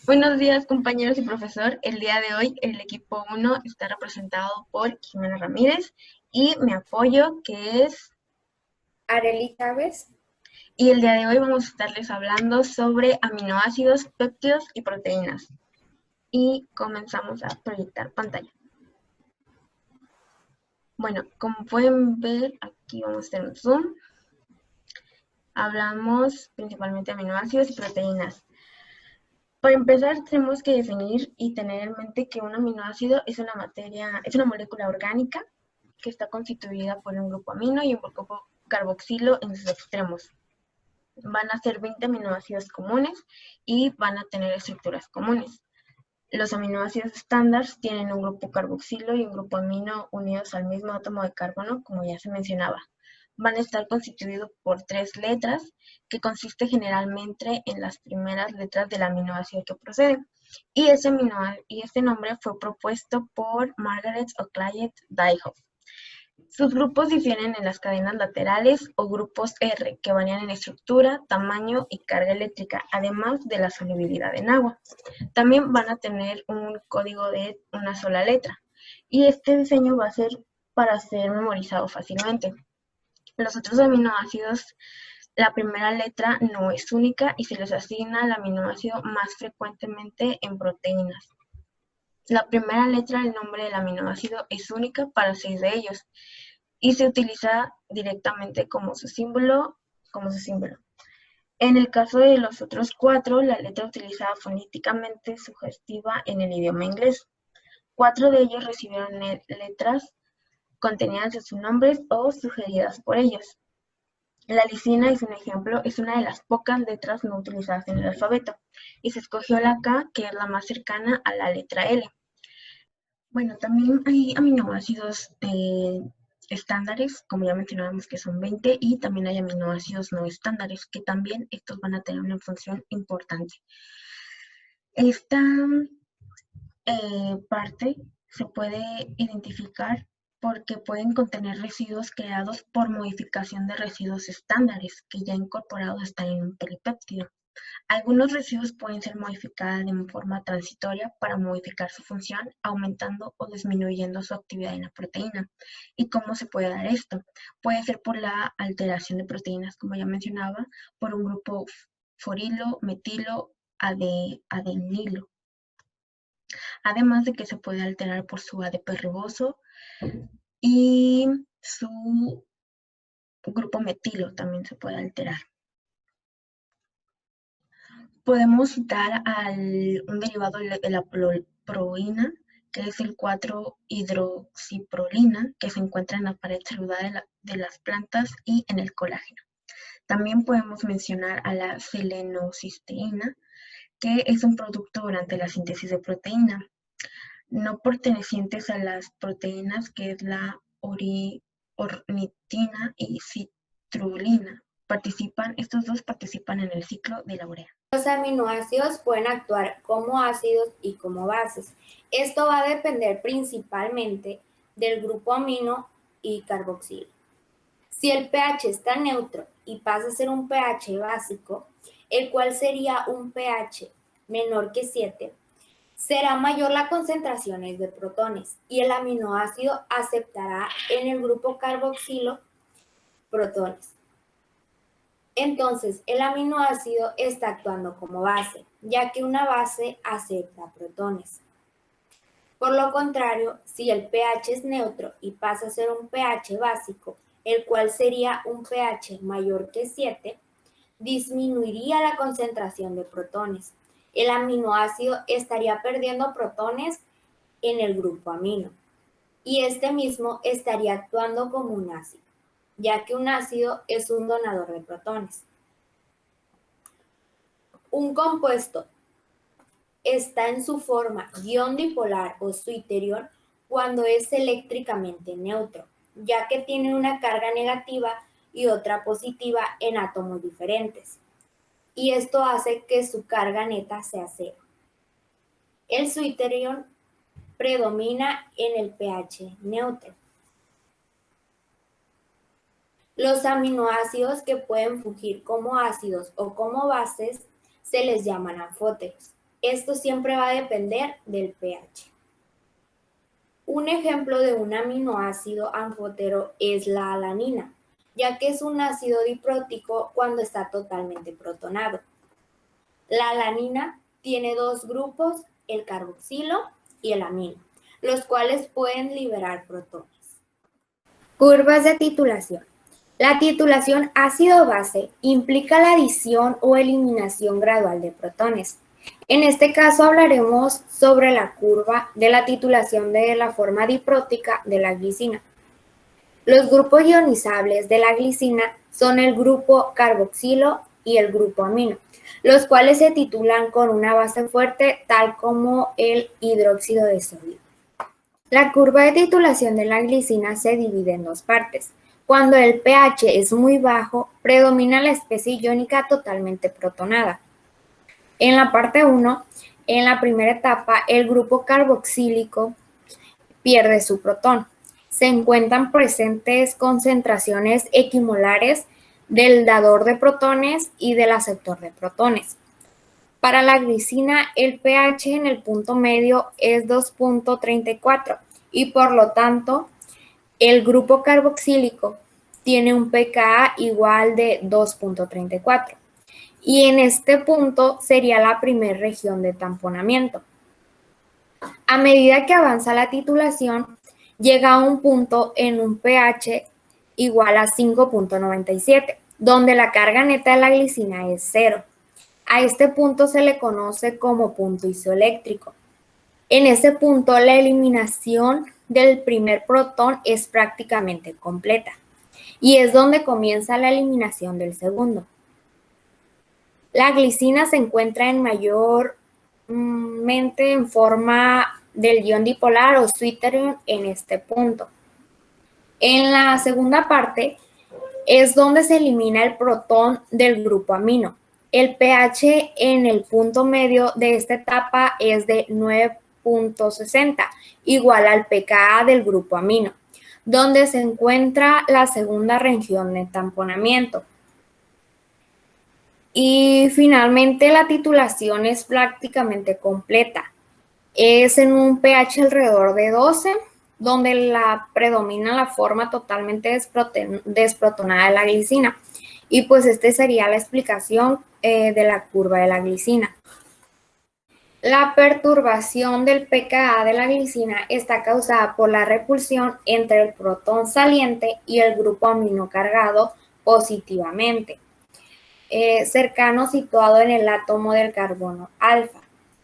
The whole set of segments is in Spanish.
Buenos días, compañeros y profesor. El día de hoy el equipo 1 está representado por Jimena Ramírez y mi apoyo, que es... Arely Chávez. Y el día de hoy vamos a estarles hablando sobre aminoácidos, péptidos y proteínas. Y comenzamos a proyectar pantalla. Bueno, como pueden ver, aquí vamos a tener un zoom. Hablamos principalmente de aminoácidos y proteínas. Para empezar, tenemos que definir y tener en mente que un aminoácido es una molécula orgánica que está constituida por un grupo amino y un grupo carboxilo en sus extremos. Van a ser 20 aminoácidos comunes y van a tener estructuras comunes. Los aminoácidos estándar tienen un grupo carboxilo y un grupo amino unidos al mismo átomo de carbono, como ya se mencionaba. Van a estar constituidos por 3 letras, que consiste generalmente en las primeras letras del aminoácido que procede. Y este nombre fue propuesto por Margaret O'Clalled Dayhoff. Sus grupos difieren en las cadenas laterales o grupos R, que varían en estructura, tamaño y carga eléctrica, además de la solubilidad en agua. También van a tener un código de una sola letra, y este diseño va a ser para ser memorizado fácilmente. Los otros aminoácidos, la primera letra no es única y se les asigna al aminoácido más frecuentemente en proteínas. La primera letra del nombre del aminoácido es única para 6 de ellos y se utiliza directamente como su símbolo. En el caso de los otros 4, la letra utilizada fonéticamente sugestiva en el idioma inglés. 4 de ellos recibieron letras contenidas en sus nombres o sugeridas por ellos. La lisina es un ejemplo, es una de las pocas letras no utilizadas en el alfabeto, y se escogió la K, que es la más cercana a la letra L. Bueno, también hay aminoácidos estándares, como ya mencionábamos, que son 20, y también hay aminoácidos no estándares, que también estos van a tener una función importante. Esta parte se puede identificar porque pueden contener residuos creados por modificación de residuos estándares que ya incorporados están en un polipéptido. Algunos residuos pueden ser modificados de forma transitoria para modificar su función, aumentando o disminuyendo su actividad en la proteína. ¿Y cómo se puede dar esto? Puede ser por la alteración de proteínas, como ya mencionaba, por un grupo forilo, metilo, adenilo. Además de que se puede alterar por su ADP riboso y su grupo metilo también se puede alterar. Podemos citar un derivado de la proina, que es el 4-hidroxiprolina, que se encuentra en la pared celular de las plantas y en el colágeno. También podemos mencionar a la selenocisteína, que es un producto durante la síntesis de proteína, no pertenecientes a las proteínas, que es la ornitina y citrulina. Estos dos participan en el ciclo de la urea. Los aminoácidos pueden actuar como ácidos y como bases. Esto va a depender principalmente del grupo amino y carboxilo. Si el pH está neutro y pasa a ser un pH básico, el cual sería un pH menor que 7, será mayor la concentración de protones y el aminoácido aceptará en el grupo carboxilo protones. Entonces, el aminoácido está actuando como base, ya que una base acepta protones. Por lo contrario, si el pH es neutro y pasa a ser un pH básico, el cual sería un pH mayor que 7, disminuiría la concentración de protones. El aminoácido estaría perdiendo protones en el grupo amino y este mismo estaría actuando como un ácido, ya que un ácido es un donador de protones. Un compuesto está en su forma ion dipolar o zwitterion cuando es eléctricamente neutro, ya que tiene una carga negativa y otra positiva en átomos diferentes, y esto hace que su carga neta sea cero. El zwitterion predomina en el pH neutro. Los aminoácidos que pueden fungir como ácidos o como bases se les llaman anfóteros. Esto siempre va a depender del pH. Un ejemplo de un aminoácido anfotero es la alanina, ya que es un ácido diprótico cuando está totalmente protonado. La alanina tiene dos grupos, el carboxilo y el amino, los cuales pueden liberar protones. Curvas de titulación. La titulación ácido-base implica la adición o eliminación gradual de protones. En este caso hablaremos sobre la curva de la titulación de la forma diprótica de la glicina. Los grupos ionizables de la glicina son el grupo carboxilo y el grupo amino, los cuales se titulan con una base fuerte tal como el hidróxido de sodio. La curva de titulación de la glicina se divide en dos partes. Cuando el pH es muy bajo, predomina la especie iónica totalmente protonada. En la parte 1, en la primera etapa, el grupo carboxílico pierde su protón. Se encuentran presentes concentraciones equimolares del dador de protones y del aceptor de protones. Para la glicina, el pH en el punto medio es 2.34 y por lo tanto, el grupo carboxílico tiene un pKa igual de 2.34 y en este punto sería la primera región de tamponamiento. A medida que avanza la titulación, llega a un punto en un pH igual a 5.97, donde la carga neta de la glicina es 0. A este punto se le conoce como punto isoeléctrico. En ese punto, la eliminación del primer protón es prácticamente completa y es donde comienza la eliminación del segundo. La glicina se encuentra mayormente en forma del ion dipolar o zwitterion en este punto. En la segunda parte es donde se elimina el protón del grupo amino. El pH en el punto medio de esta etapa es de 9.60, igual al pKa del grupo amino, donde se encuentra la segunda región de tamponamiento. Y finalmente la titulación es prácticamente completa. Es en un pH alrededor de 12, donde predomina la forma totalmente desprotonada de la glicina. Y pues esta sería la explicación de la curva de la glicina. La perturbación del pKa de la glicina está causada por la repulsión entre el protón saliente y el grupo amino cargado positivamente, cercano situado en el átomo del carbono alfa.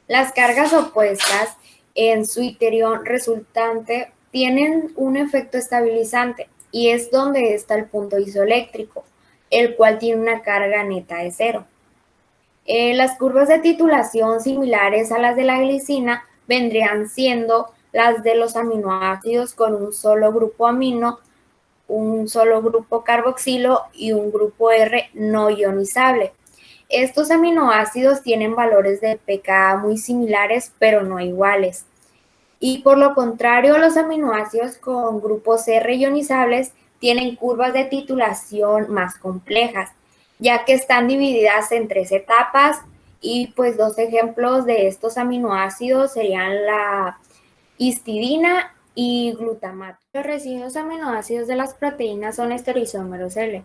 Las cargas opuestas en su interior resultante tienen un efecto estabilizante y es donde está el punto isoeléctrico, el cual tiene una carga neta de 0. Las curvas de titulación similares a las de la glicina vendrían siendo las de los aminoácidos con un solo grupo amino, un solo grupo carboxilo y un grupo R no ionizable. Estos aminoácidos tienen valores de pKa muy similares, pero no iguales. Y por lo contrario, los aminoácidos con grupos R ionizables tienen curvas de titulación más complejas, ya que están divididas en 3 etapas y pues 2 ejemplos de estos aminoácidos serían la histidina y glutamato. Los residuos aminoácidos de las proteínas son estereoisómeros L.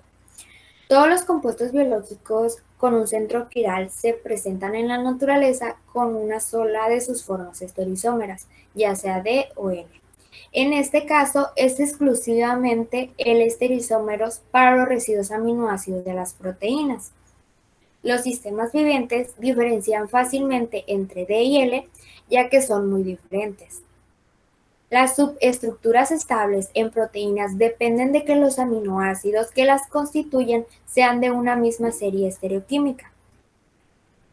Todos los compuestos biológicos con un centro quiral se presentan en la naturaleza con una sola de sus formas estereoisómeras, ya sea D o N. En este caso, es exclusivamente el estereoisómeros para los residuos aminoácidos de las proteínas. Los sistemas vivientes diferencian fácilmente entre D y L, ya que son muy diferentes. Las subestructuras estables en proteínas dependen de que los aminoácidos que las constituyen sean de una misma serie estereoquímica,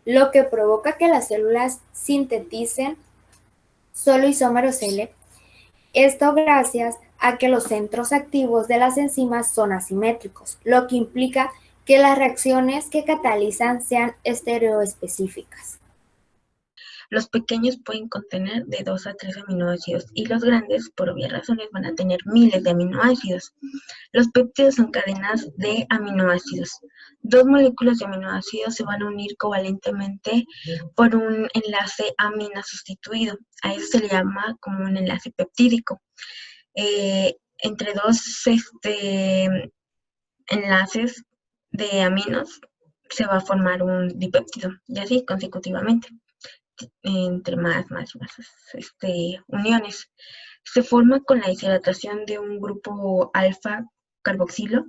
lo que provoca que las células sinteticen solo isómeros L. Esto gracias a que los centros activos de las enzimas son asimétricos, lo que implica que las reacciones que catalizan sean estereoespecíficas. Los pequeños pueden contener de 2 a 3 aminoácidos y los grandes, por obvias razones, van a tener miles de aminoácidos. Los péptidos son cadenas de aminoácidos. Dos moléculas de aminoácidos se van a unir covalentemente por un enlace amina sustituido. A eso se le llama como un enlace peptídico. Entre dos enlaces de aminos se va a formar un dipéptido, y así consecutivamente, entre más uniones. Se forma con la deshidratación de un grupo alfa carboxilo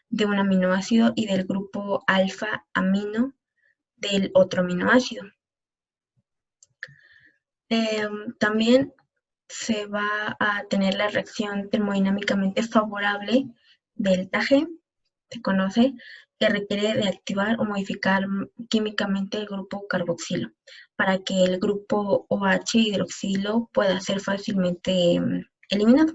de un aminoácido y del grupo alfa amino del otro aminoácido. También se va a tener la reacción termodinámicamente favorable delta G, se conoce, que requiere de activar o modificar químicamente el grupo carboxilo para que el grupo OH hidroxilo pueda ser fácilmente eliminado.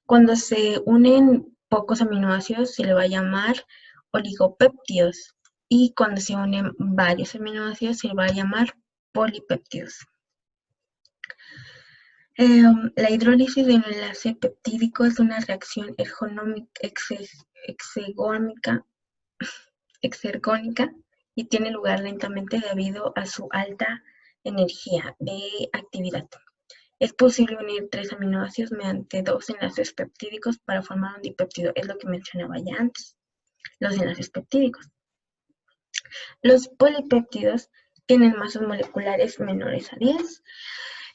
Cuando se unen pocos aminoácidos se le va a llamar oligopéptidos, y cuando se unen varios aminoácidos se le va a llamar polipéptidos. La hidrólisis de un enlace peptídico es una reacción exergónica y tiene lugar lentamente debido a su alta energía de actividad. Es posible unir 3 aminoácidos mediante 2 enlaces peptídicos para formar un dipéptido. Es lo que mencionaba ya antes, los enlaces peptídicos. Los polipéptidos tienen masas moleculares menores a 10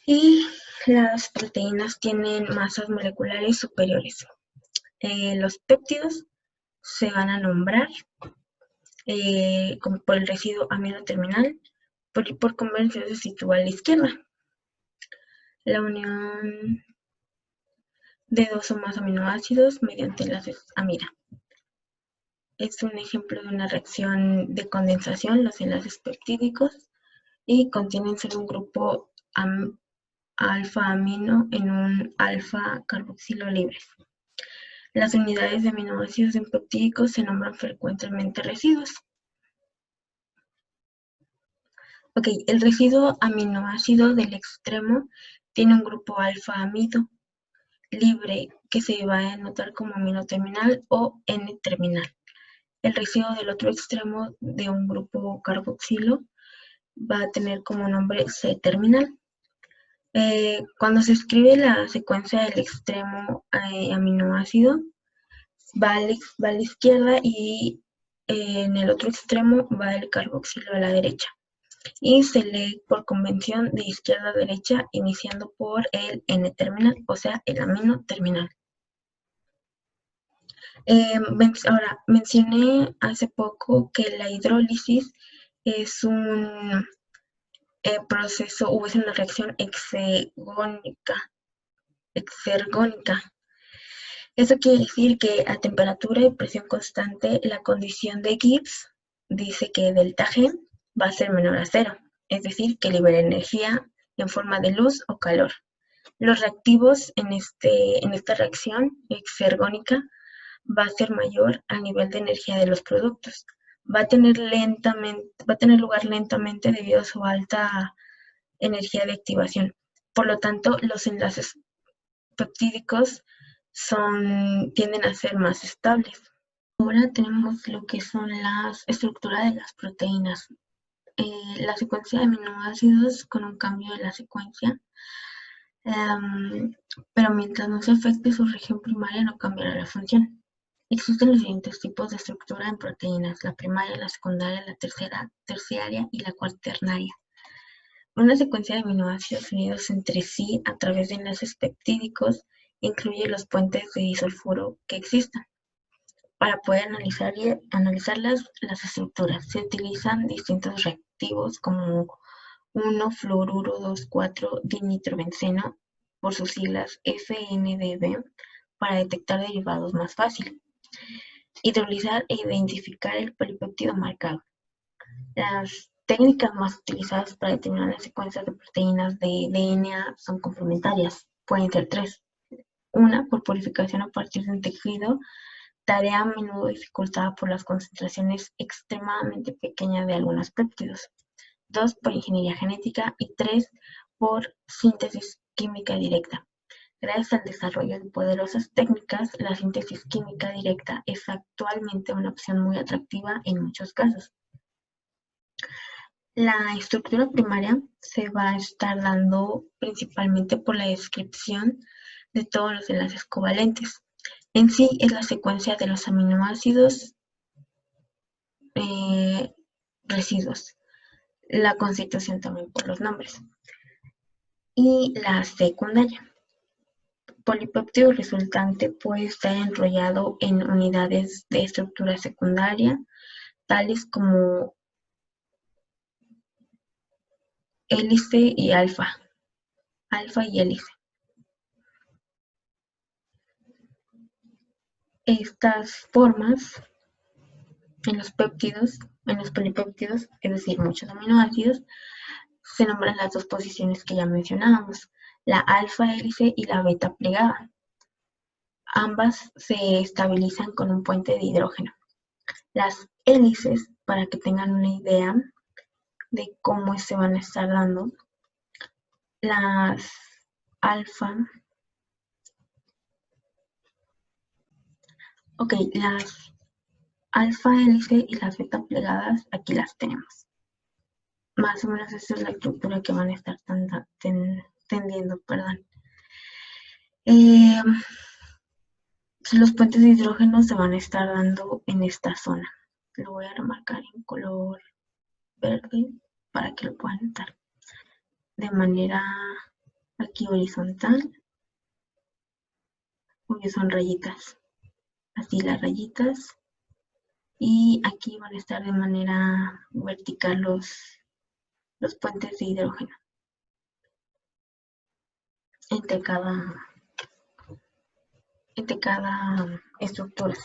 y las proteínas tienen masas moleculares superiores. Los péptidos se van a nombrar como por el residuo amino terminal, por convención se sitúa a la izquierda. La unión de 2 o más aminoácidos mediante enlaces amida. Es un ejemplo de una reacción de condensación, los enlaces peptídicos, y contienen solo un grupo alfa-amino en un alfa-carboxilo libres. Las unidades de aminoácidos en peptídicos se nombran frecuentemente residuos. Ok, el residuo aminoácido del extremo tiene un grupo alfa-amido libre que se va a anotar como amino terminal o N-terminal. El residuo del otro extremo de un grupo carboxilo va a tener como nombre C-terminal. Cuando se escribe la secuencia del extremo aminoácido, va a la izquierda y en el otro extremo va el carboxilo a la derecha. Y se lee por convención de izquierda a derecha, iniciando por el N-terminal, o sea, el amino terminal. Ahora, mencioné hace poco que la hidrólisis es un proceso o es una reacción exergónica. Eso quiere decir que a temperatura y presión constante la condición de Gibbs dice que delta G va a ser menor a 0, es decir, que libera energía en forma de luz o calor. Los reactivos en esta reacción exergónica va a ser mayor al nivel de energía de los productos. Va a tener lugar lentamente debido a su alta energía de activación. Por lo tanto, los enlaces peptídicos tienden a ser más estables. Ahora tenemos lo que son las estructuras de las proteínas. La secuencia de aminoácidos con un cambio de la secuencia, pero mientras no se afecte su región primaria no cambiará la función. Existen los siguientes tipos de estructura en proteínas: la primaria, la secundaria, la terciaria y la cuaternaria. Una secuencia de aminoácidos unidos entre sí a través de enlaces peptídicos incluye los puentes de disulfuro que existan. Para poder analizar las estructuras se utilizan distintos reactivos como 1-fluoruro 2,4-dinitrobenceno, por sus siglas FNDB, para detectar derivados más fácil. Hidrolizar e identificar el polipéptido marcado. Las técnicas más utilizadas para determinar las secuencias de proteínas de DNA son complementarias. Pueden ser 3. Una, por purificación a partir de un tejido, tarea a menudo dificultada por las concentraciones extremadamente pequeñas de algunos péptidos. 2 por ingeniería genética y 3 por síntesis química directa. Gracias al desarrollo de poderosas técnicas, la síntesis química directa es actualmente una opción muy atractiva en muchos casos. La estructura primaria se va a estar dando principalmente por la descripción de todos los enlaces covalentes. En sí es la secuencia de los aminoácidos residuos, la constitución también por los nombres. Y la secundaria. Polipéptido resultante puede estar enrollado en unidades de estructura secundaria, tales como hélice y alfa y hélice. Estas formas en los polipéptidos, es decir, muchos aminoácidos, se nombran las dos posiciones que ya mencionábamos, la alfa hélice y la beta plegada. Ambas se estabilizan con un puente de hidrógeno. Las hélices, para que tengan una idea de cómo se van a estar dando, las alfa, las alfa hélice y las beta plegadas, aquí las tenemos. Más o menos esa es la estructura que van a estar tendiendo, perdón. Los puentes de hidrógeno se van a estar dando en esta zona. Lo voy a remarcar en color verde para que lo puedan notar. De manera aquí horizontal, obvio son rayitas. Así las rayitas. Y aquí van a estar de manera vertical los puentes de hidrógeno entre cada estructura.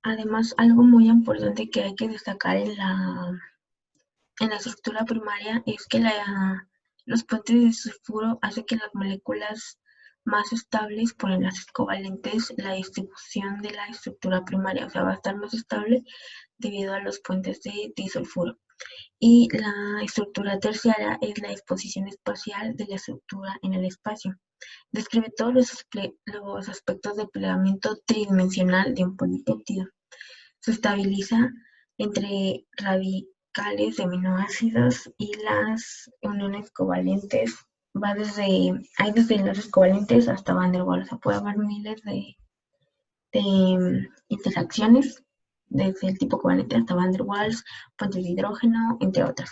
Además, algo muy importante que hay que destacar en la estructura primaria es que los puentes de sulfuro hacen que las moléculas más estables por enlaces covalentes, la distribución de la estructura primaria, o sea, va a estar más estable debido a los puentes de disulfuro. Y la estructura terciaria es la disposición espacial de la estructura en el espacio. Describe todos los aspectos del plegamiento tridimensional de un polipéptido. Se estabiliza entre radicales de aminoácidos y las uniones covalentes. Hay desde enlaces covalentes hasta Van der Waals. O sea, puede haber miles de interacciones desde el tipo covalente hasta Van der Waals, puentes de hidrógeno, entre otras.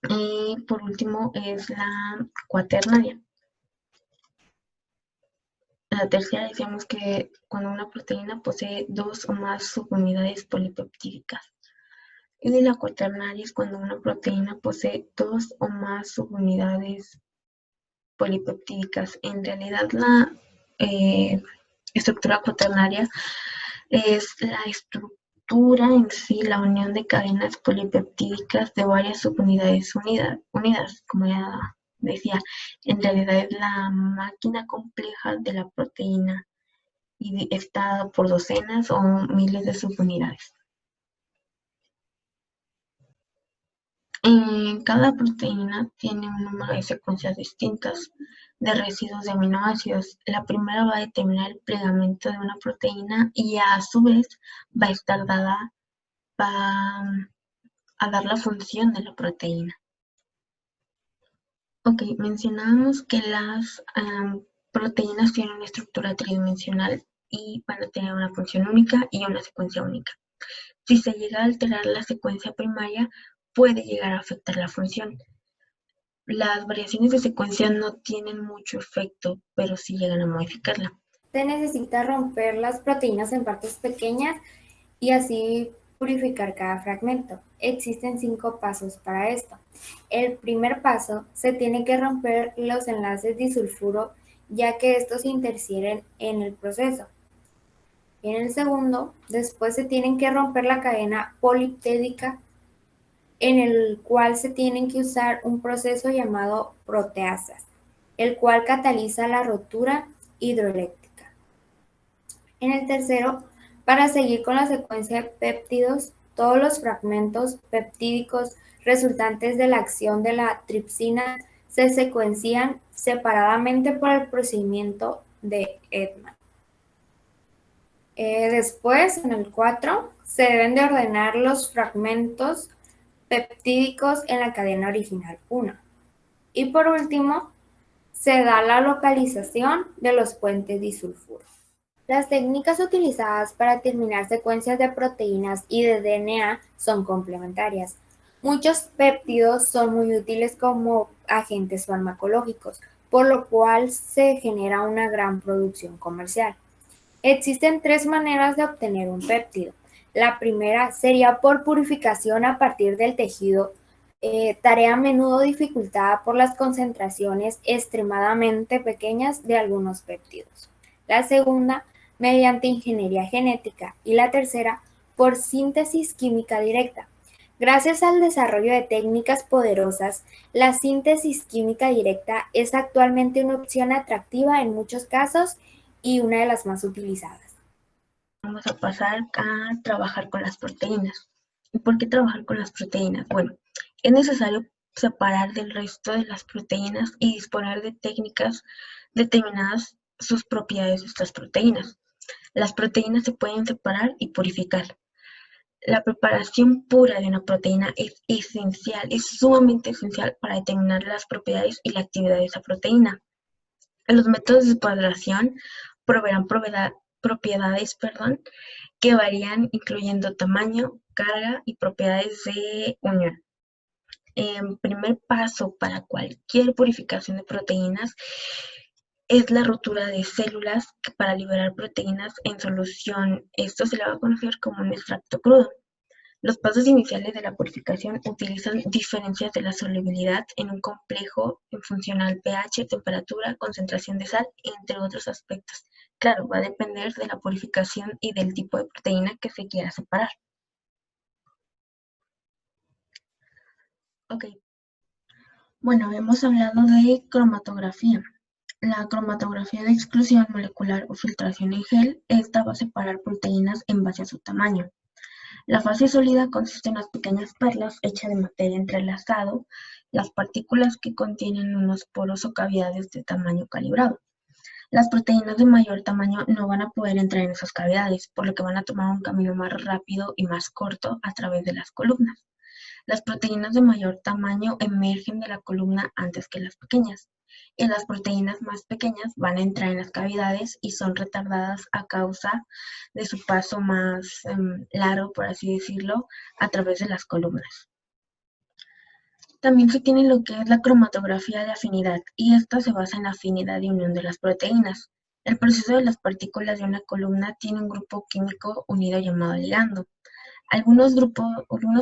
Y por último es la cuaternaria. La tercera decíamos que cuando una proteína posee 2 o más subunidades polipeptídicas. Y la cuaternaria es cuando una proteína posee 2 o más subunidades polipeptídicas. En realidad la estructura cuaternaria es la estructura en sí, la unión de cadenas polipeptídicas de varias subunidades unidas, como ya decía, en realidad es la máquina compleja de la proteína y está dada por docenas o miles de subunidades. Cada proteína tiene un número de secuencias distintas de residuos de aminoácidos. La primera va a determinar el plegamiento de una proteína y a su vez va a dar la función de la proteína. Ok, mencionábamos que las proteínas tienen una estructura tridimensional y van a tener una función única y una secuencia única. Si se llega a alterar la secuencia primaria, puede llegar a afectar la función. Las variaciones de secuencia no tienen mucho efecto, pero sí llegan a modificarla. Se necesita romper las proteínas en partes pequeñas y así purificar cada fragmento. Existen 5 pasos para esto. El primer paso, se tiene que romper los enlaces disulfuro, ya que estos interfieren en el proceso. En el segundo, después se tienen que romper la cadena polipéptídica, en el cual se tienen que usar un proceso llamado proteasas, el cual cataliza la rotura hidroeléctrica. En el tercero, Para seguir con la secuencia de péptidos, todos los fragmentos peptídicos resultantes de la acción de la tripsina se secuencian separadamente por el procedimiento de Edman. Después, en el 4, se deben de ordenar los fragmentos peptídicos en la cadena original 1. Y por último, se da la localización de los puentes disulfuros. Las técnicas utilizadas para terminar secuencias de proteínas y de DNA son complementarias. Muchos péptidos son muy útiles como agentes farmacológicos, por lo cual se genera una gran producción comercial. Existen 3 maneras de obtener un péptido. La primera sería por purificación a partir del tejido, tarea a menudo dificultada por las concentraciones extremadamente pequeñas de algunos péptidos. La segunda, mediante ingeniería genética, y la tercera, por síntesis química directa. Gracias al desarrollo de técnicas poderosas, la síntesis química directa es actualmente una opción atractiva en muchos casos y una de las más utilizadas. Vamos a pasar a trabajar con las proteínas. ¿Y por qué trabajar con las proteínas? Bueno, es necesario separar del resto de las proteínas y disponer de técnicas determinadas sus propiedades de estas proteínas. Las proteínas se pueden separar y purificar. La preparación pura de una proteína es esencial, es sumamente esencial para determinar las propiedades y la actividad de esa proteína. Los métodos de separación proveerán propiedades que varían incluyendo tamaño, carga y propiedades de unión. El primer paso para cualquier purificación de proteínas es la rotura de células para liberar proteínas en solución. Esto se le va a conocer como un extracto crudo. Los pasos iniciales de la purificación utilizan diferencias de la solubilidad en un complejo en función al pH, temperatura, concentración de sal, entre otros aspectos. Claro, va a depender de la purificación y del tipo de proteína que se quiera separar. Ok, bueno, hemos hablado de cromatografía. La cromatografía de exclusión molecular o filtración en gel, esta va a separar proteínas en base a su tamaño. La fase sólida consiste en las pequeñas perlas hechas de materia entrelazado, las partículas que contienen unos poros o cavidades de tamaño calibrado. Las proteínas de mayor tamaño no van a poder entrar en esas cavidades, por lo que van a tomar un camino más rápido y más corto a través de las columnas. Las proteínas de mayor tamaño emergen de la columna antes que las pequeñas, y las proteínas más pequeñas van a entrar en las cavidades y son retardadas a causa de su paso más largo, por así decirlo, a través de las columnas. También se tiene lo que es la cromatografía de afinidad, y esta se basa en la afinidad de unión de las proteínas. El proceso de las partículas de una columna tiene un grupo químico unido llamado ligando. Algunos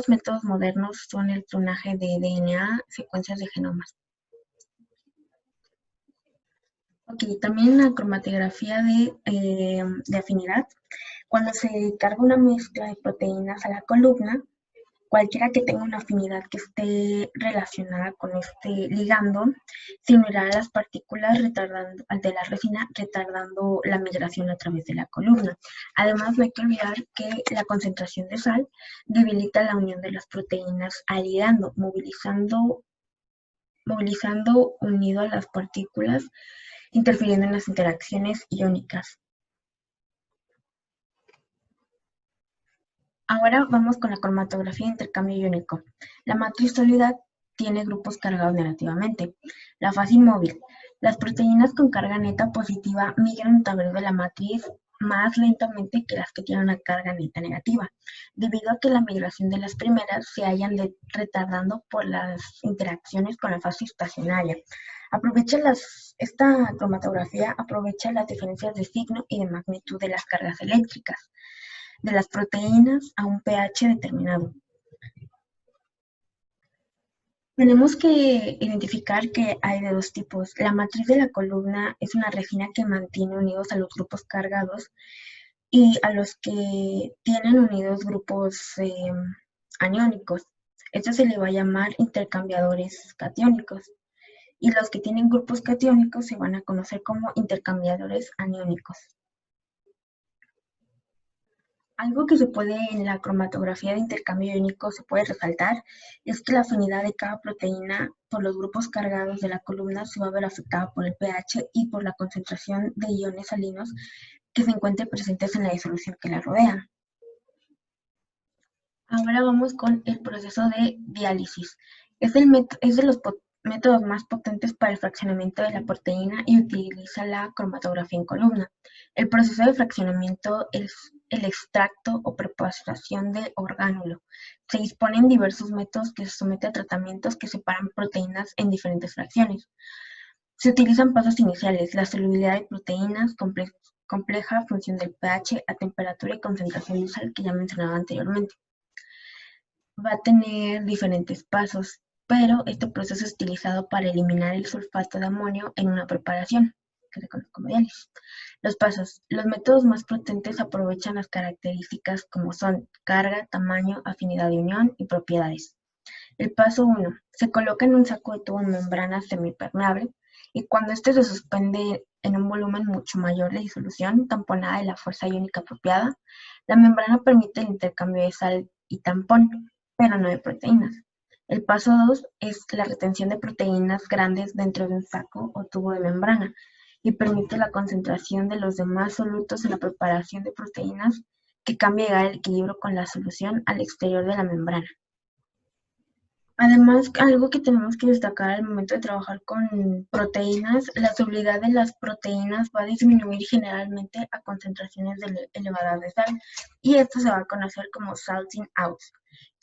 métodos modernos son el clonaje de DNA, secuencias de genomas. Ok, también la cromatografía de afinidad. Cuando se carga una mezcla de proteínas a la columna, cualquiera que tenga una afinidad que esté relacionada con este ligando, se unirá a las partículas de la resina, retardando la migración a través de la columna. Además, no hay que olvidar que la concentración de sal debilita la unión de las proteínas al ligando, movilizando unido a las partículas, interfiriendo en las interacciones iónicas. Ahora vamos con la cromatografía de intercambio iónico. La matriz sólida tiene grupos cargados negativamente. La fase inmóvil. Las proteínas con carga neta positiva migran a través de la matriz más lentamente que las que tienen una carga neta negativa, debido a que la migración de las primeras se hallan retardando por las interacciones con la fase estacionaria. Esta cromatografía aprovecha las diferencias de signo y de magnitud de las cargas eléctricas de las proteínas a un pH determinado. Tenemos que identificar que hay de dos tipos. La matriz de la columna es una resina que mantiene unidos a los grupos cargados y a los que tienen unidos grupos aniónicos. Esto se le va a llamar intercambiadores catiónicos. Y los que tienen grupos catiónicos se van a conocer como intercambiadores aniónicos. Algo que se puede en la cromatografía de intercambio iónico se puede resaltar es que la afinidad de cada proteína por los grupos cargados de la columna se va a ver afectada por el pH y por la concentración de iones salinos que se encuentren presentes en la disolución que la rodea. Ahora vamos con el proceso de diálisis. Es de los métodos más potentes para el fraccionamiento de la proteína y utiliza la cromatografía en columna. El proceso de fraccionamiento es el extracto o preparación de orgánulo. Se disponen diversos métodos que se someten a tratamientos que separan proteínas en diferentes fracciones. Se utilizan pasos iniciales, la solubilidad de proteínas, compleja función del pH a temperatura y concentración de sal que ya mencionaba anteriormente. Va a tener diferentes pasos, pero este proceso es utilizado para eliminar el sulfato de amonio en una preparación, que se conoce como diálisis. Los pasos. Los métodos más potentes aprovechan las características como son carga, tamaño, afinidad de unión y propiedades. El paso 1. Se coloca en un saco de tubo en membrana semipermeable y cuando este se suspende en un volumen mucho mayor de disolución, tamponada de la fuerza iónica apropiada, la membrana permite el intercambio de sal y tampón, pero no de proteínas. El paso 2 es la retención de proteínas grandes dentro de un saco o tubo de membrana y permite la concentración de los demás solutos en la preparación de proteínas que cambia el equilibrio con la solución al exterior de la membrana. Además, algo que tenemos que destacar al momento de trabajar con proteínas, la solubilidad de las proteínas va a disminuir generalmente a concentraciones elevadas de sal y esto se va a conocer como salting out.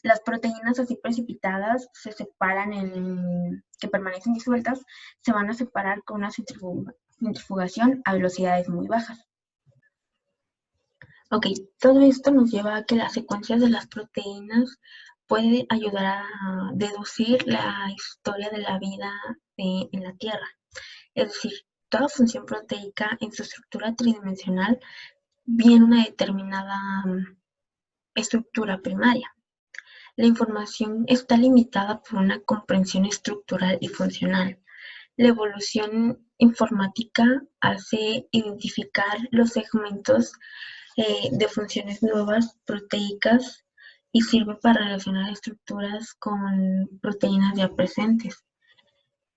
Las proteínas así precipitadas se separan que permanecen disueltas, se van a separar con una centrifugación a velocidades muy bajas. Ok, todo esto nos lleva a que las secuencias de las proteínas puede ayudar a deducir la historia de la vida en la Tierra. Es decir, toda función proteica en su estructura tridimensional viene una determinada estructura primaria. La información está limitada por una comprensión estructural y funcional. La evolución informática hace identificar los segmentos de funciones nuevas proteicas y sirve para relacionar estructuras con proteínas ya presentes.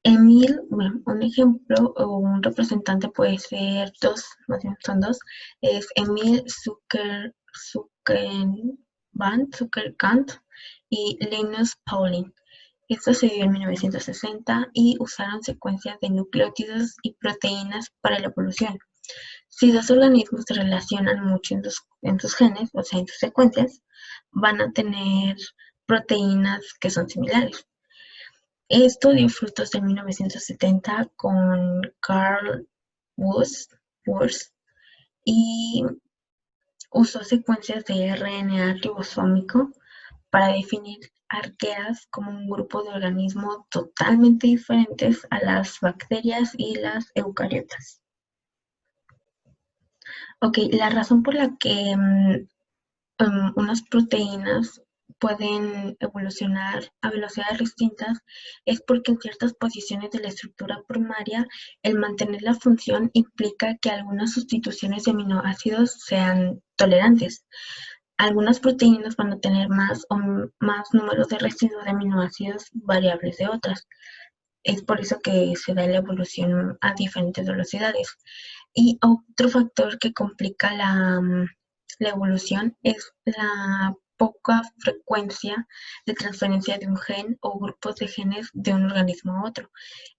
Un ejemplo o un representante puede ser son dos, es Emil Zuckerkant y Linus Pauling. Esto se dio en 1960 y usaron secuencias de nucleótidos y proteínas para la evolución. Si dos organismos se relacionan mucho en sus genes, o sea, en sus secuencias, van a tener proteínas que son similares. Esto dio frutos en 1970 con Carl Woese y usó secuencias de RNA ribosómico para definir arqueas como un grupo de organismos totalmente diferentes a las bacterias y las eucariotas. Ok, la razón por la que unas proteínas pueden evolucionar a velocidades distintas es porque en ciertas posiciones de la estructura primaria el mantener la función implica que algunas sustituciones de aminoácidos sean tolerantes. Algunas proteínas van a tener más números de residuos de aminoácidos variables de otras. Es por eso que se da la evolución a diferentes velocidades. Y otro factor que complica la evolución es la poca frecuencia de transferencia de un gen o grupos de genes de un organismo a otro.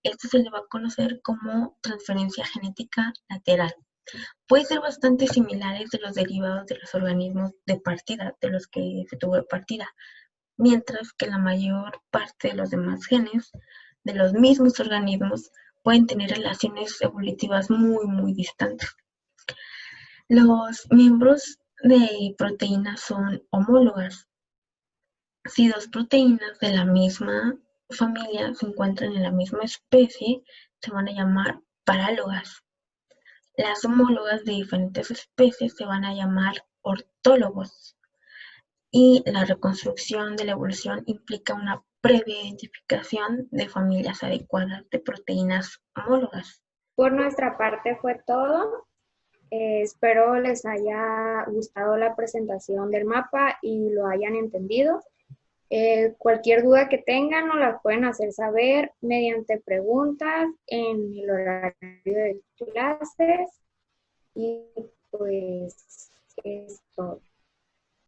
Esto se le va a conocer como transferencia genética lateral. Puede ser bastante similares de los derivados de los organismos de partida, de los que se tuvo de partida, mientras que la mayor parte de los demás genes de los mismos organismos pueden tener relaciones evolutivas muy distantes. Los miembros de proteínas son homólogas. Si dos proteínas de la misma familia se encuentran en la misma especie, se van a llamar parálogas. Las homólogas de diferentes especies se van a llamar ortólogos. Y la reconstrucción de la evolución implica una previa identificación de familias adecuadas de proteínas homólogas. Por nuestra parte fue todo. Espero les haya gustado la presentación del mapa y lo hayan entendido. Cualquier duda que tengan nos la pueden hacer saber mediante preguntas en el horario de clases y pues es todo.